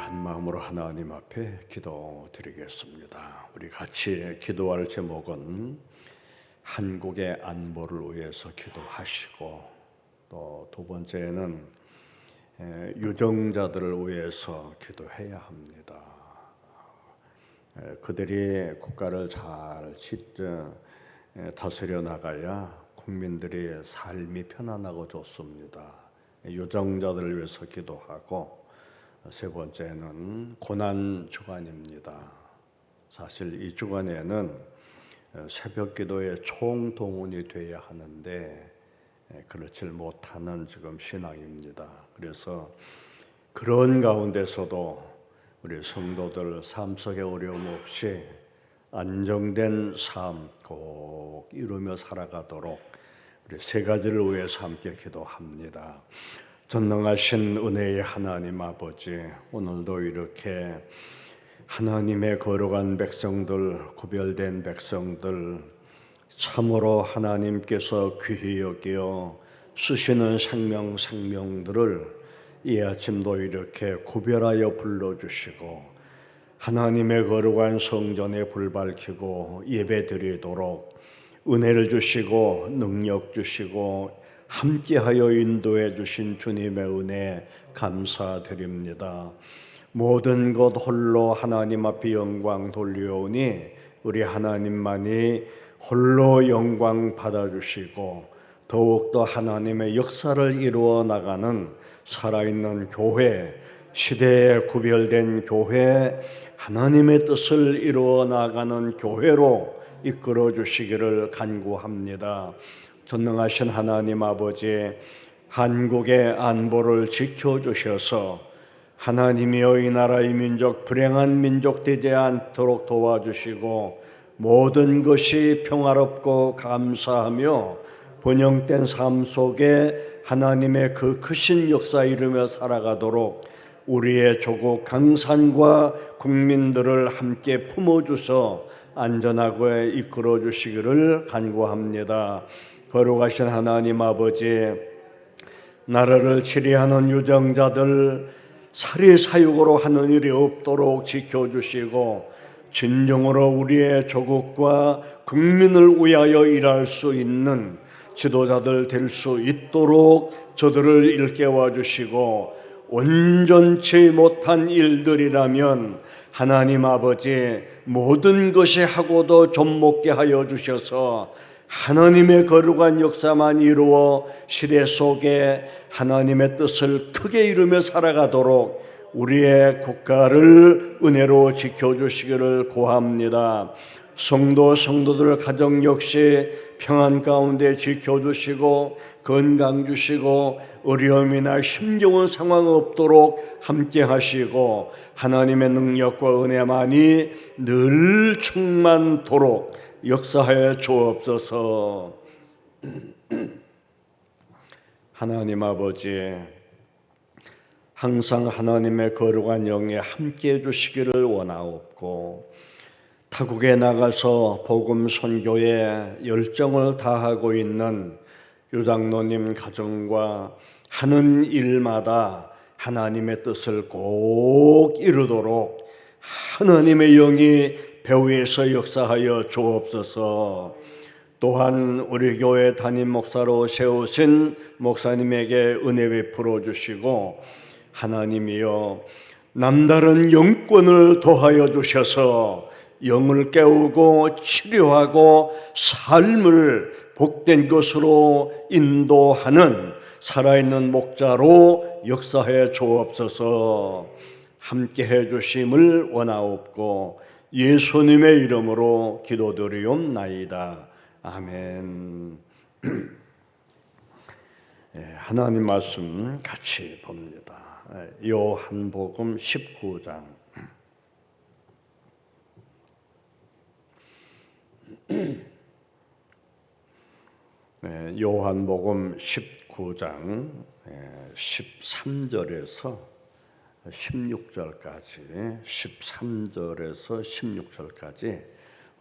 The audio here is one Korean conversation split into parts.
한 마음으로 하나님 앞에 기도드리겠습니다. 우리 같이 기도할 제목은 한국의 안보를 위해서 기도하시고, 또 두 번째는 유정자들을 위해서 기도해야 합니다. 그들이 국가를 잘 다스려 나가야 국민들이 삶이 편안하고 좋습니다. 유정자들을 위해서 기도하고, 세 번째는 고난 주간입니다. 사실 이 주간에는 새벽 기도에 총동원이 돼야 하는데 그렇지 못하는 지금 신앙입니다. 그래서 그런 가운데서도 우리 성도들 삶 속에 어려움 없이 안정된 삶 꼭 이루며 살아가도록 우리 세 가지를 위해서 함께 기도합니다. 전능하신 은혜의 하나님 아버지, 오늘도 이렇게 하나님의 거룩한 백성들, 구별된 백성들, 참으로 하나님께서 귀히 여겨 쓰시는 생명들을 이 아침도 이렇게 구별하여 불러주시고 하나님의 거룩한 성전에 불 밝히고 예배드리도록 은혜를 주시고 능력 주시고 함께하여 인도해 주신 주님의 은혜 감사드립니다. 모든 것 홀로 하나님 앞에 영광 돌려오니 우리 하나님만이 홀로 영광 받아주시고 더욱더 하나님의 역사를 이루어 나가는 살아있는 교회, 시대에 구별된 교회, 하나님의 뜻을 이루어 나가는 교회로 이끌어 주시기를 간구합니다. 전능하신 하나님 아버지, 한국의 안보를 지켜주셔서 하나님이여 이 나라의 민족, 불행한 민족 되지 않도록 도와주시고 모든 것이 평화롭고 감사하며 번영된 삶 속에 하나님의 그 크신 역사 이루며 살아가도록 우리의 조국 강산과 국민들을 함께 품어주서 안전하고 이끌어 주시기를 간구합니다. 거룩하신 하나님 아버지, 나라를 치리하는 유정자들 살이 사육으로 하는 일이 없도록 지켜주시고 진정으로 우리의 조국과 국민을 위하여 일할 수 있는 지도자들 될 수 있도록 저들을 일깨워 주시고, 온전치 못한 일들이라면 하나님 아버지 모든 것이 하고도 좀 먹게 하여 주셔서 하나님의 거룩한 역사만 이루어 시대 속에 하나님의 뜻을 크게 이루며 살아가도록 우리의 국가를 은혜로 지켜주시기를 구합니다. 성도들 가정 역시 평안 가운데 지켜주시고 건강 주시고 어려움이나 힘겨운 상황 없도록 함께 하시고 하나님의 능력과 은혜만이 늘 충만토록 역사하여 주옵소서. 하나님 아버지, 항상 하나님의 거룩한 영에 함께해 주시기를 원하옵고 타국에 나가서 복음 선교에 열정을 다하고 있는 유장로님 가정과 하는 일마다 하나님의 뜻을 꼭 이루도록 하나님의 영이 배후에서 역사하여 주옵소서. 또한 우리 교회 담임 목사로 세우신 목사님에게 은혜 베풀어 주시고 하나님이여 남다른 영권을 더하여 주셔서 영을 깨우고 치료하고 삶을 복된 것으로 인도하는 살아있는 목자로 역사해 주옵소서. 함께해 주심을 원하옵고 예수님의 이름으로 기도드리옵나이다. 아멘. 하나님 말씀 같이 봅니다. 요한복음 19장. 요한복음 19장 13절에서 16절까지 13절에서 16절까지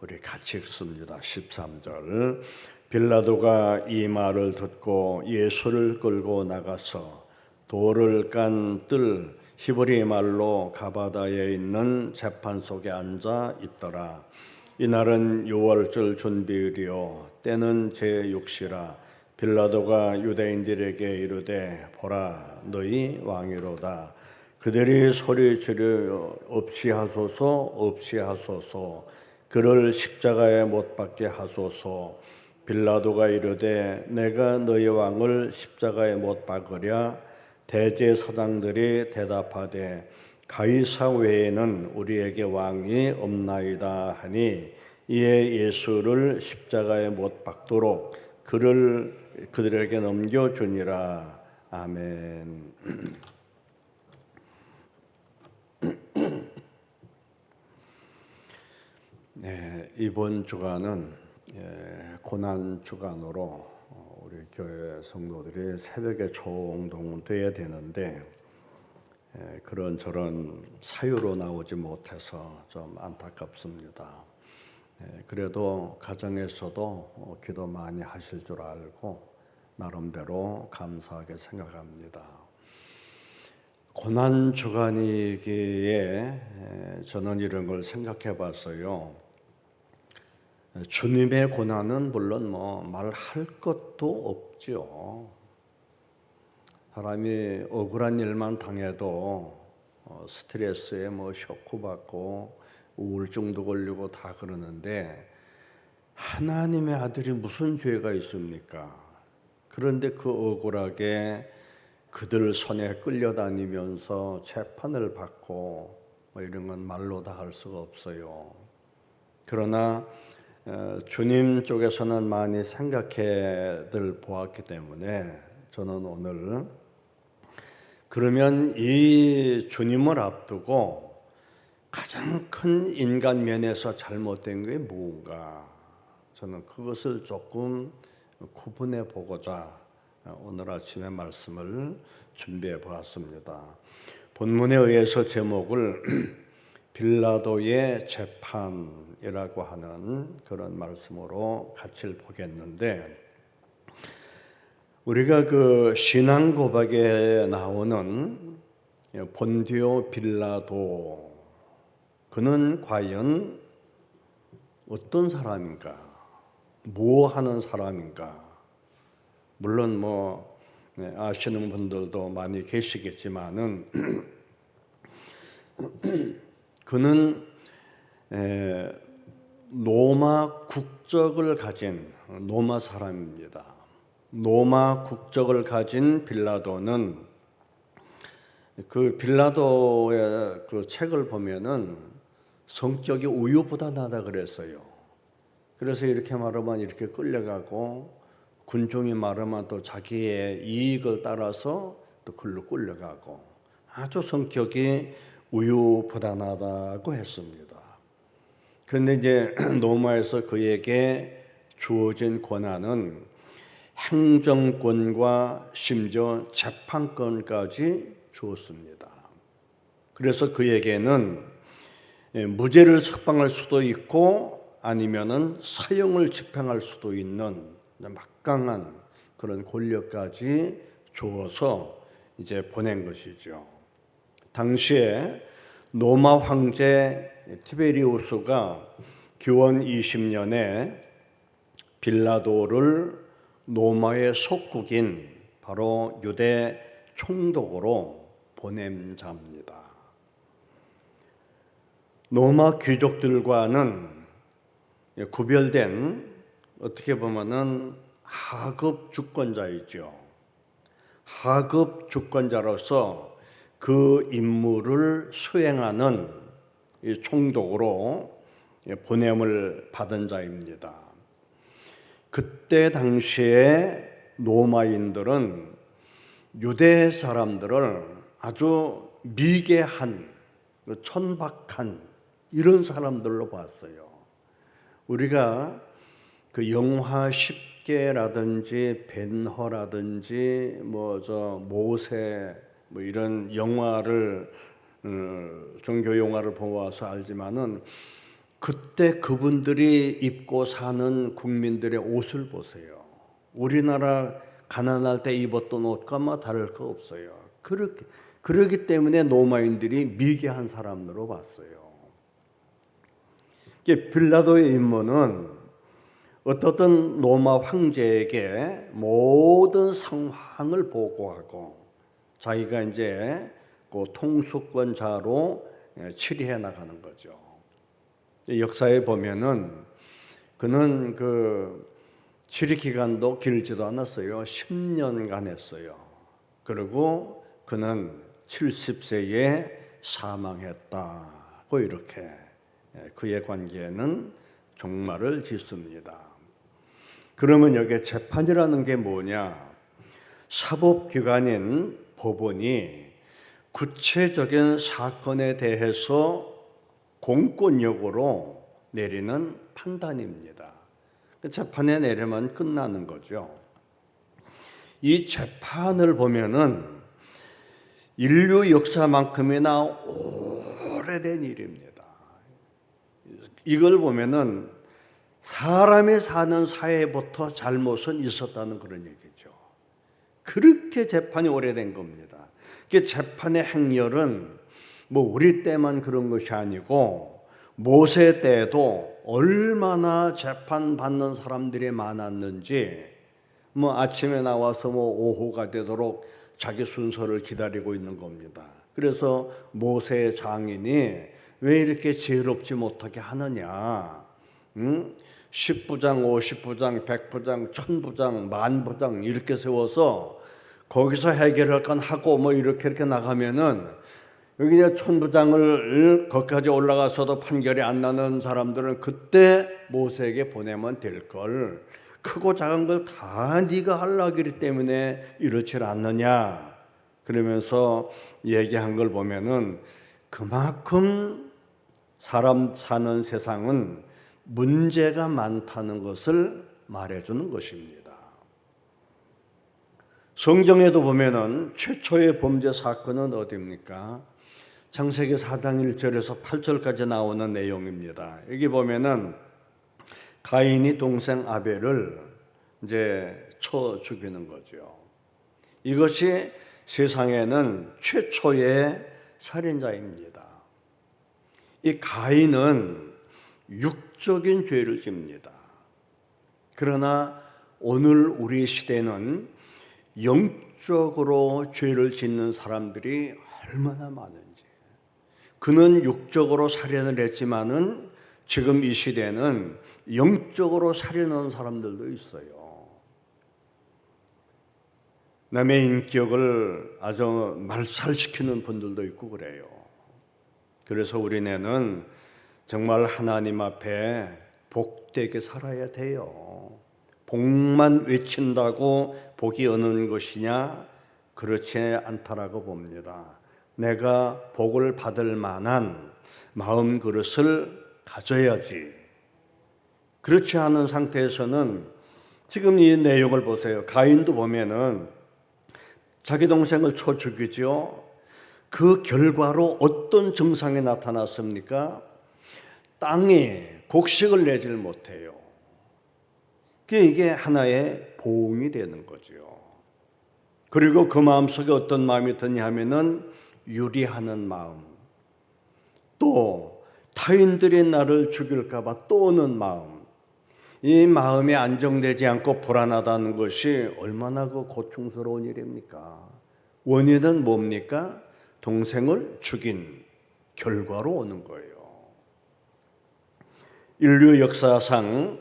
우리 같이 읽습니다. 13절. 빌라도가 이 말을 듣고 예수를 끌고 나가서 돌을 깐 뜰 히브리 말로 가바다에 있는 재판 속에 앉아 있더라. 이날은 유월절 준비일이요 때는 제6시라. 빌라도가 유대인들에게 이르되 보라 너희 왕이로다. 그들이 소리 지르 없이 하소서 없이 하소서 그를 십자가에 못 박게 하소서. 빌라도가 이르되 내가 너희 왕을 십자가에 못 박으랴. 대제사장들이 대답하되 가이사 외에는 우리에게 왕이 없나이다 하니 이에 예수를 십자가에 못 박도록 그들에게 넘겨주니라. 아멘. 네, 이번 주간은 고난 주간으로 우리 교회 성도들이 새벽에 총동돼야 되는데 그런저런 사유로 나오지 못해서 좀 안타깝습니다. 그래도 가정에서도 기도 많이 하실 줄 알고 나름대로 감사하게 생각합니다. 고난 주간이기에 저는 이런 걸 생각해 봤어요. 주님의 고난은 물론 말할 것도 없죠. 사람이 억울한 일만 당해도 스트레스에 쇼크 받고 우울증도 걸리고 다 그러는데 하나님의 아들이 무슨 죄가 있습니까? 그런데 그 억울하게 그들 손에 끌려다니면서 재판을 받고 이런 건 말로 다 할 수가 없어요. 그러나 주님 쪽에서는 많이 생각해들 보았기 때문에 저는 오늘 그러면 이 주님을 앞두고 가장 큰 인간 면에서 잘못된 게 무엇인가? 저는 그것을 조금 구분해 보고자 오늘 아침에 말씀을 준비해 보았습니다. 본문에 의해서 제목을 빌라도의 재판이라고 하는 그런 말씀으로 같이 보겠는데, 우리가 그 신앙 고백에 나오는 본디오 빌라도, 그는 과연 어떤 사람인가? 뭐 하는 사람인가? 물론 아시는 분들도 많이 계시겠지만은 그는 로마 국적을 가진 로마 사람입니다. 로마 국적을 가진 빌라도는 그 빌라도의 그 책을 보면은 성격이 우유부단하다 그랬어요. 그래서 이렇게 말하면 이렇게 끌려가고 군중이 말하면 또 자기의 이익을 따라서 또 글로 끌려가고 아주 성격이 우유부단하다고 했습니다. 그런데 이제 로마에서 그에게 주어진 권한은 행정권과 심지어 재판권까지 주었습니다. 그래서 그에게는 무죄를 석방할 수도 있고 아니면은 사형을 집행할 수도 있는 막강한 그런 권력까지 주어서 이제 보낸 것이죠. 당시에 로마 황제 티베리우스가 기원 20년에 빌라도를 로마의 속국인 바로 유대 총독으로 보낸 자입니다. 로마 귀족들과는 구별된 어떻게 보면은 하급 주권자이죠. 하급 주권자로서 그 임무를 수행하는 이 총독으로 보냄을 받은 자입니다. 그때 당시에 로마인들은 유대 사람들을 아주 미개한, 천박한 이런 사람들로 봤어요. 우리가 그 영화 10개라든지 벤허라든지 모세 이런 영화를 종교 영화를 보아서 알지만은 그때 그분들이 입고 사는 국민들의 옷을 보세요. 우리나라 가난할 때 입었던 옷과 다를 거 없어요. 그렇기 때문에 로마인들이 미개한 사람으로 봤어요. 빌라도의 임무는 어떻든 로마 황제에게 모든 상황을 보고하고 자기가 이제 그 통수권자로 치리해 나가는 거죠. 역사에 보면은 그는 그 치리 기간도 길지도 않았어요. 10년간 했어요. 그리고 그는 70세에 사망했다고 이렇게 그의 관계에는 종말을 짓습니다. 그러면 여기에 재판이라는 게 뭐냐? 사법기관인 법원이 구체적인 사건에 대해서 공권력으로 내리는 판단입니다. 재판에 내리면 끝나는 거죠. 이 재판을 보면은 인류 역사만큼이나 오래된 일입니다. 이걸 보면은 사람이 사는 사회부터 잘못은 있었다는 그런 얘기죠. 그렇게 재판이 오래된 겁니다. 재판의 행렬은 뭐 우리 때만 그런 것이 아니고 모세 때에도 얼마나 재판받는 사람들이 많았는지 뭐 아침에 나와서 뭐 오후가 되도록 자기 순서를 기다리고 있는 겁니다. 그래서 모세의 장인이 왜 이렇게 지혜롭지 못하게 하느냐? 10부장, 50부장, 100부장, 1000부장, 10,000부장 이렇게 세워서 거기서 해결할 건 하고 뭐 이렇게 나가면은 여기 이제 1000부장을 거기까지 올라가서도 판결이 안 나는 사람들은 그때 모세에게 보내면 될 걸. 크고 작은 걸 다 네가 하려기 때문에 이렇지 않느냐. 그러면서 얘기한 걸 보면은 그만큼 사람 사는 세상은 문제가 많다는 것을 말해주는 것입니다. 성경에도 보면은 최초의 범죄 사건은 어디입니까? 창세기 4장 1절에서 8절까지 나오는 내용입니다. 여기 보면은 가인이 동생 아벨을 이제 쳐 죽이는 거죠. 이것이 세상에는 최초의 살인자입니다. 이 가인은 육적인 죄를 집니다. 그러나 오늘 우리 시대는 영적으로 죄를 짓는 사람들이 얼마나 많은지. 그는 육적으로 살인을 했지만은 지금 이 시대는 영적으로 살인하는 사람들도 있어요. 남의 인격을 아주 말살시키는 분들도 있고 그래요. 그래서 우리는 정말 하나님 앞에 복되게 살아야 돼요. 복만 외친다고 복이 오는 것이냐? 그렇지 않다라고 봅니다. 내가 복을 받을 만한 마음 그릇을 가져야지. 그렇지 않은 상태에서는 지금 이 내용을 보세요. 가인도 보면은 자기 동생을 쳐 죽이죠. 그 결과로 어떤 증상이 나타났습니까? 땅에 곡식을 내질 못해요. 이게 하나의 보응이 되는 거죠. 그리고 그 마음속에 어떤 마음이 드냐 하면은 유리하는 마음, 또 타인들이 나를 죽일까 봐 떠오는 마음, 이 마음이 안정되지 않고 불안하다는 것이 얼마나 그 고통스러운 일입니까? 원인은 뭡니까? 동생을 죽인 결과로 오는 거예요. 인류 역사상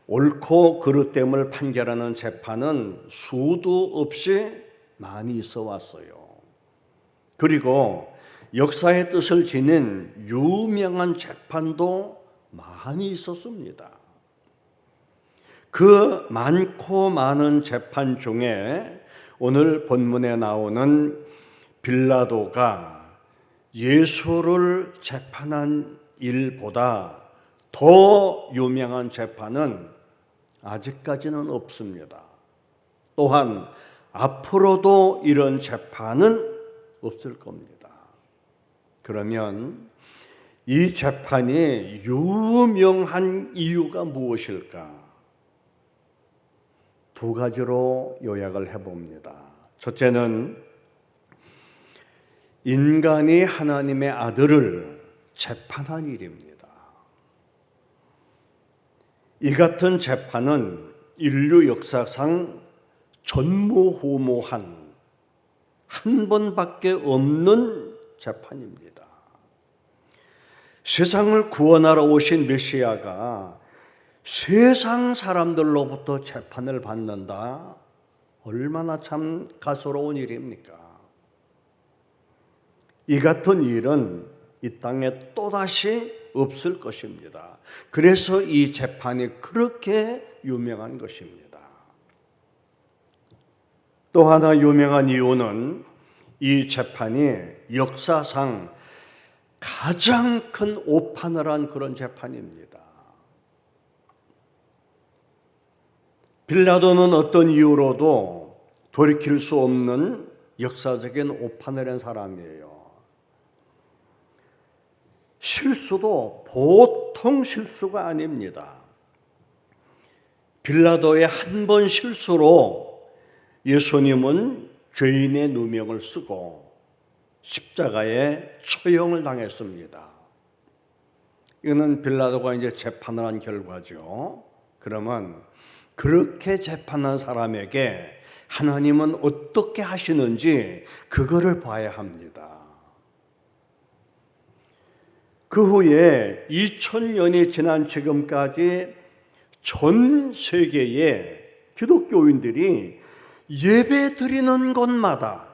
옳고 그릇됨을 판결하는 재판은 수도 없이 많이 있어 왔어요. 그리고 역사의 뜻을 지닌 유명한 재판도 많이 있었습니다. 그 많고 많은 재판 중에 오늘 본문에 나오는 빌라도가 예수를 재판한 일보다 더 유명한 재판은 아직까지는 없습니다. 또한 앞으로도 이런 재판은 없을 겁니다. 그러면 이 재판이 유명한 이유가 무엇일까? 두 가지로 요약을 해봅니다. 첫째는 인간이 하나님의 아들을 재판한 일입니다. 이 같은 재판은 인류 역사상 전무후무한 한 번밖에 없는 재판입니다. 세상을 구원하러 오신 메시아가 세상 사람들로부터 재판을 받는다? 얼마나 참 가소로운 일입니까? 이 같은 일은 이 땅에 또다시 없을 것입니다. 그래서 이 재판이 그렇게 유명한 것입니다. 또 하나 유명한 이유는 이 재판이 역사상 가장 큰 오판을 한 그런 재판입니다. 빌라도는 어떤 이유로도 돌이킬 수 없는 역사적인 오판을 한 사람이에요. 실수도 보통 실수가 아닙니다. 빌라도의 한 번 실수로 예수님은 죄인의 누명을 쓰고 십자가에 처형을 당했습니다. 이거는 빌라도가 이제 재판을 한 결과죠. 그러면 그렇게 재판한 사람에게 하나님은 어떻게 하시는지 그거를 봐야 합니다. 그 후에 2000년이 지난 지금까지 전 세계의 기독교인들이 예배 드리는 곳마다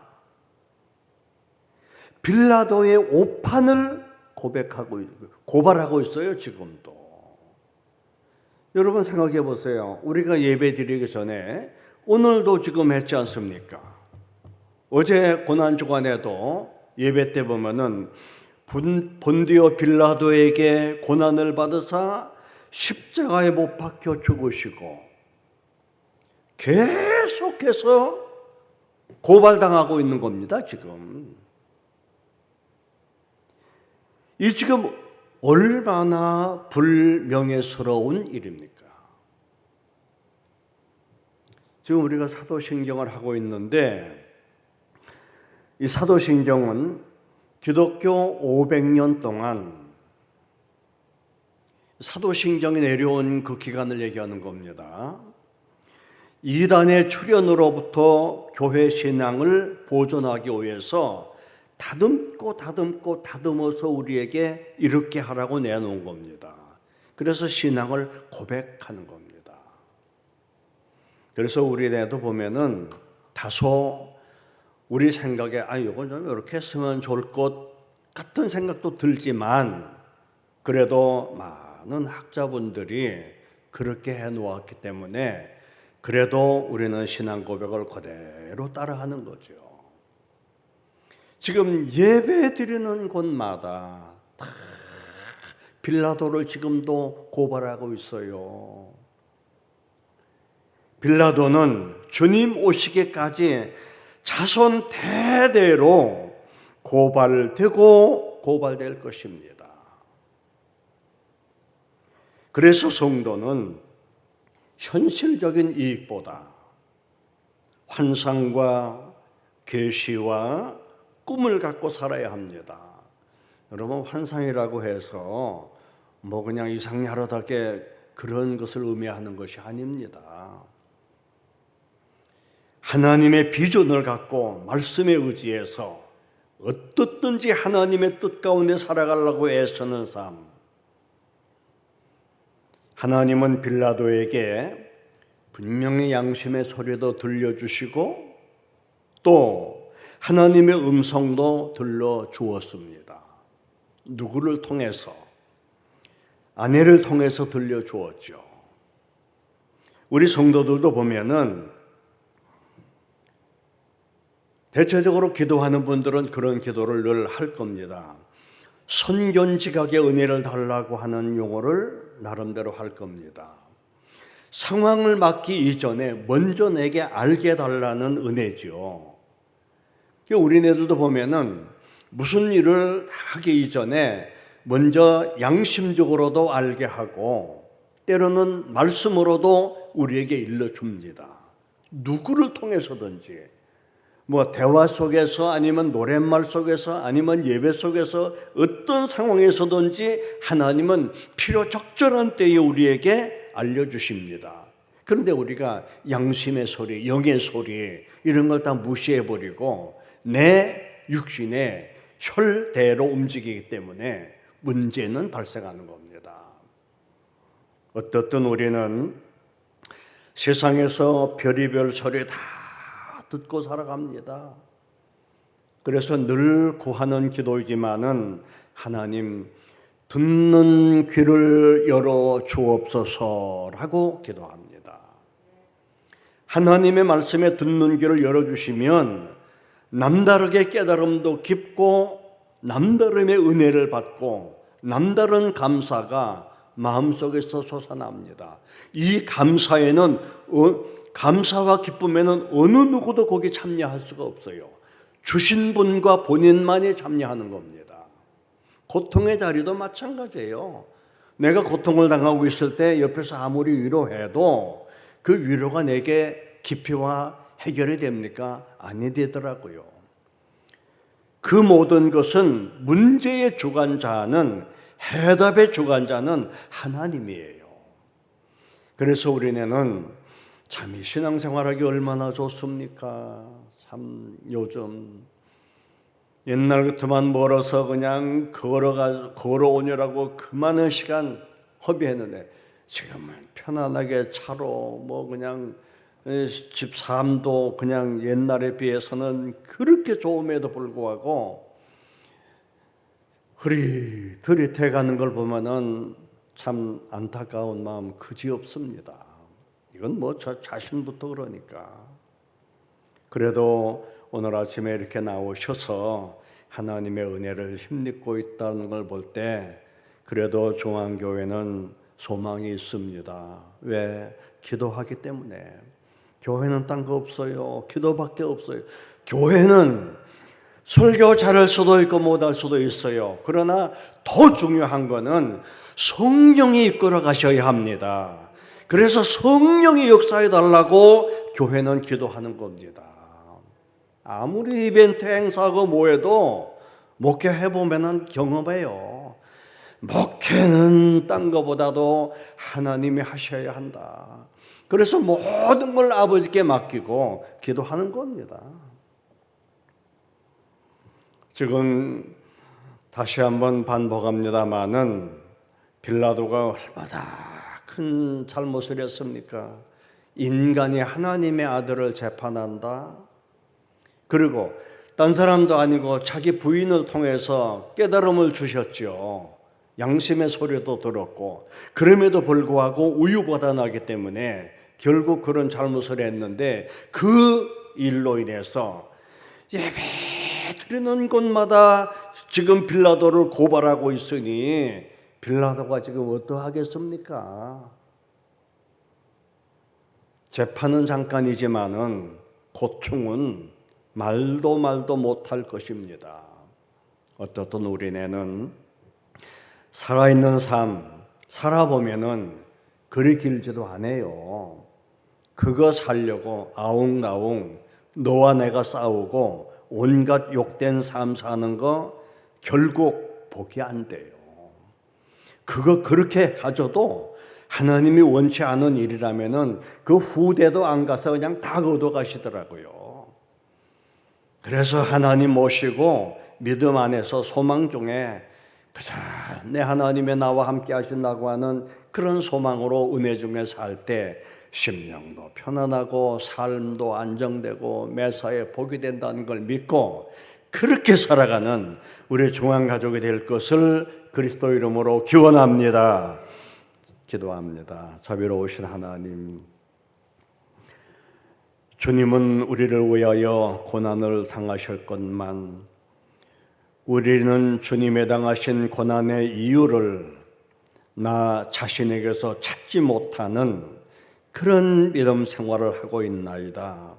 빌라도의 오판을 고발하고 있어요, 지금도. 여러분 생각해 보세요. 우리가 예배 드리기 전에 오늘도 지금 했지 않습니까? 어제 고난주간에도 예배 때 보면은 본디오 빌라도에게 고난을 받으사 십자가에 못 박혀 죽으시고 계속해서 고발당하고 있는 겁니다, 지금. 이 지금 얼마나 불명예스러운 일입니까? 지금 우리가 사도신경을 하고 있는데 이 사도신경은 기독교 500년 동안 사도신경이 내려온 그 기간을 얘기하는 겁니다. 이단의 출현으로부터 교회 신앙을 보존하기 위해서 다듬어서 우리에게 이렇게 하라고 내놓은 겁니다. 그래서 신앙을 고백하는 겁니다. 그래서 우리네도 보면은 다소 우리 생각에 이건 좀 이렇게 했으면 좋을 것 같은 생각도 들지만 그래도 많은 학자분들이 그렇게 해놓았기 때문에 그래도 우리는 신앙 고백을 그대로 따라하는 거죠. 지금 예배 드리는 곳마다 다 빌라도를 지금도 고발하고 있어요. 빌라도는 주님 오시기까지 자손 대대로 고발되고 고발될 것입니다. 그래서 성도는 현실적인 이익보다 환상과 계시와 꿈을 갖고 살아야 합니다. 여러분, 환상이라고 해서 그냥 이상야릇하게 그런 것을 의미하는 것이 아닙니다. 하나님의 비전을 갖고 말씀에 의지해서 어떻든지 하나님의 뜻 가운데 살아가려고 애쓰는 삶. 하나님은 빌라도에게 분명히 양심의 소리도 들려주시고 또 하나님의 음성도 들려주었습니다. 누구를 통해서? 아내를 통해서 들려주었죠. 우리 성도들도 보면은 대체적으로 기도하는 분들은 그런 기도를 늘 할 겁니다. 선견지각의 은혜를 달라고 하는 용어를 나름대로 할 겁니다. 상황을 맡기 이전에 먼저 내게 알게 해달라는 은혜죠. 우리네들도 보면은 무슨 일을 하기 이전에 먼저 양심적으로도 알게 하고 때로는 말씀으로도 우리에게 일러줍니다. 누구를 통해서든지 뭐 대화 속에서 아니면 노랫말 속에서 아니면 예배 속에서 어떤 상황에서든지 하나님은 필요 적절한 때에 우리에게 알려주십니다. 그런데 우리가 양심의 소리, 영의 소리 이런 걸 다 무시해버리고 내 육신의 혈대로 움직이기 때문에 문제는 발생하는 겁니다. 어떻든 우리는 세상에서 별의별 소리 다 듣고 살아갑니다. 그래서 늘 구하는 기도이지만은 하나님 듣는 귀를 열어 주옵소서라고 기도합니다. 하나님의 말씀에 듣는 귀를 열어주시면 남다르게 깨달음도 깊고 남다름의 은혜를 받고 남다른 감사가 마음속에서 솟아납니다. 이 감사에는 감사와 기쁨에는 어느 누구도 거기 참여할 수가 없어요. 주신 분과 본인만이 참여하는 겁니다. 고통의 자리도 마찬가지예요. 내가 고통을 당하고 있을 때 옆에서 아무리 위로해도 그 위로가 내게 깊이와 해결이 됩니까? 아니 되더라고요. 그 모든 것은 문제의 주관자는 해답의 주관자는 하나님이에요. 그래서 우리는 참 이 신앙생활하기 얼마나 좋습니까? 참 요즘 옛날 같으면 멀어서 그냥 걸어오느라고 그 많은 시간 허비했는데 지금은 편안하게 차로 뭐 그냥 집 삶도 그냥 옛날에 비해서는 그렇게 좋음에도 불구하고 흐릿흐릿해 가는 걸 보면은 참 안타까운 마음 그지없습니다. 이건 뭐 저 자신부터 그러니까. 그래도 오늘 아침에 이렇게 나오셔서 하나님의 은혜를 힘입고 있다는 걸 볼 때 그래도 중앙교회는 소망이 있습니다. 왜? 기도하기 때문에. 교회는 딴 거 없어요. 기도밖에 없어요. 교회는 설교 잘할 수도 있고 못할 수도 있어요. 그러나 더 중요한 거는 성령이 이끌어 가셔야 합니다. 그래서 성령이 역사해 달라고 교회는 기도하는 겁니다. 아무리 이벤트 행사하고 뭐해도 목회해 보면은 경험해요. 목회는 딴 거보다도 하나님이 하셔야 한다. 그래서 모든 걸 아버지께 맡기고 기도하는 겁니다. 지금 다시 한번 반복합니다마는 빌라도가 얼마나 큰 잘못을 했습니까? 인간이 하나님의 아들을 재판한다. 그리고 딴 사람도 아니고 자기 부인을 통해서 깨달음을 주셨죠. 양심의 소리도 들었고 그럼에도 불구하고 우유부단하기 때문에 결국 그런 잘못을 했는데 그 일로 인해서 예배 드리는 곳마다 지금 빌라도를 고발하고 있으니 빌라도가 지금 어떠하겠습니까? 재판은 잠깐이지만은 고충은 말도 못할 것입니다. 어떻든 우리네는 살아있는 삶 살아보면은 그리 길지도 않아요. 그거 살려고 아웅다웅 너와 내가 싸우고 온갖 욕된 삶 사는 거 결국 복이 안 돼요. 그거 그렇게 가져도 하나님이 원치 않은 일이라면은 그 후대도 안 가서 그냥 다 얻어 가시더라고요. 그래서 하나님 모시고 믿음 안에서 소망 중에 내 하나님의 나와 함께 하신다고 하는 그런 소망으로 은혜 중에 살 때 심령도 편안하고 삶도 안정되고 매사에 복이 된다는 걸 믿고 그렇게 살아가는 우리 중앙가족이 될 것을 그리스도 이름으로 기원합니다. 기도합니다. 자비로우신 하나님, 주님은 우리를 위하여 고난을 당하실 것만 우리는 주님의 당하신 고난의 이유를 나 자신에게서 찾지 못하는 그런 믿음 생활을 하고 있나이다.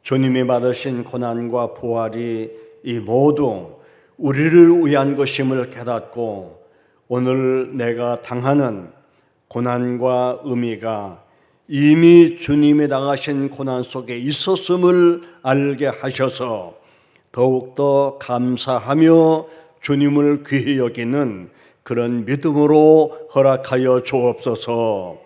주님이 받으신 고난과 부활이 이 모두 우리를 위한 것임을 깨닫고 오늘 내가 당하는 고난과 의미가 이미 주님이 당하신 고난 속에 있었음을 알게 하셔서 더욱더 감사하며 주님을 귀히 여기는 그런 믿음으로 허락하여 주옵소서.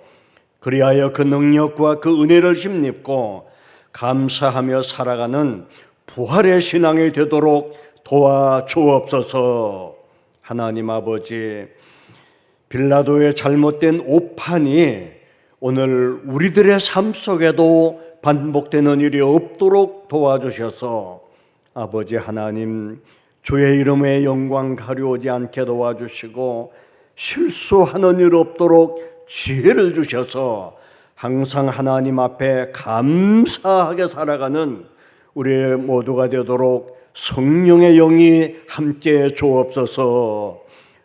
그리하여 그 능력과 그 은혜를 힘입고 감사하며 살아가는 부활의 신앙이 되도록 도와주옵소서. 하나님 아버지, 빌라도의 잘못된 오판이 오늘 우리들의 삶 속에도 반복되는 일이 없도록 도와주셔서 아버지 하나님, 주의 이름의 영광 가려오지 않게 도와주시고 실수하는 일 없도록 지혜를 주셔서 항상 하나님 앞에 감사하게 살아가는 우리 모두가 되도록 성령의 영이 함께 주옵소서.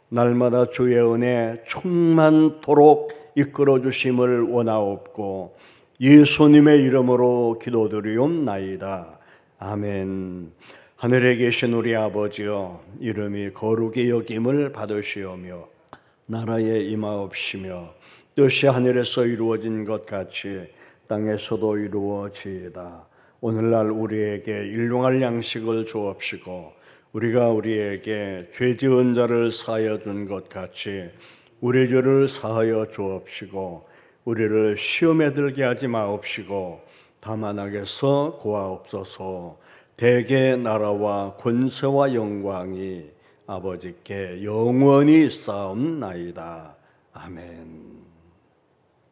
날마다 주의 은혜 충만토록 이끌어 주심을 원하옵고 예수님의 이름으로 기도드리옵나이다. 아멘. 하늘에 계신 우리 아버지여, 이름이 거룩히 여김을 받으시오며 나라에 임하옵시며 뜻이 하늘에서 이루어진 것 같이 땅에서도 이루어지이다. 오늘날 우리에게 일용할 양식을 주옵시고 우리가 우리에게 죄 지은 자를 사하여 준 것 같이 우리 죄를 사하여 주옵시고 우리를 시험에 들게 하지 마옵시고 다만 악에서 구하옵소서. 대개 나라와 권세와 영광이 아버지께 영원히 있사옵나이다. 아멘.